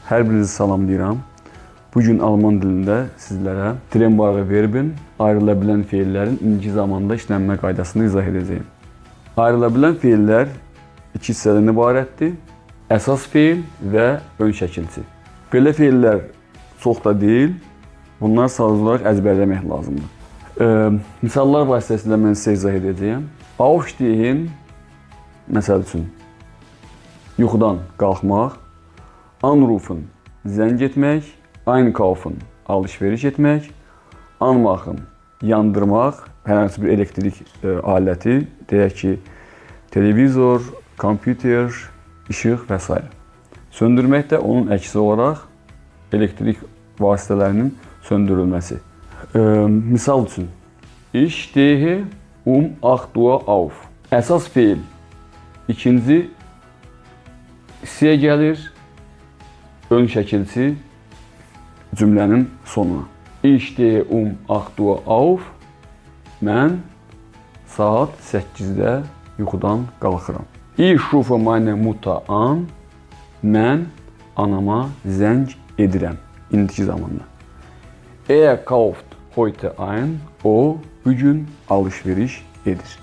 Hər birinizi salamlayıram. Bugün Alman dilində sizlərə trenbare verbin ayrıla bilən feillərin indiki zamanda işlənmə qaydasını izah edəcəyim. Ayrıla bilən feillər iki hissədən ibarətdir. Əsas feil və ön şəkilçi. Belə feillər çox da deyil. Bunlar sadəcə olaraq əzbərləmək lazımdır. Misallar vasitəsilə mən sizə izah edəcəyim. Aufstehen, məsəl üçün, yuxudan qalxmaq, anrufen, zəng etmək, einkaufen, alış-veriş etmək, anmachen, yandırmaq, hər hansı bir elektrik aləti, deyək ki, televizor, kompüter, işıq və s. Söndürmək də onun əksi olaraq elektrik vasitələrinin söndürülməsi. Misal üçün, ich stehe 8 Uhr auf. Əsas feil ikinci hissəyə gəlir, ön şəkilçi cümlənin sonuna. Ich stehe 8 Uhr auf. Mən saat 8-də yuxudan qalxıram. Ich rufe meine Mutter an. Mən anama zəng edirəm indiki zamanda. Er kauft heute ein. O bugün alış-veriş edir.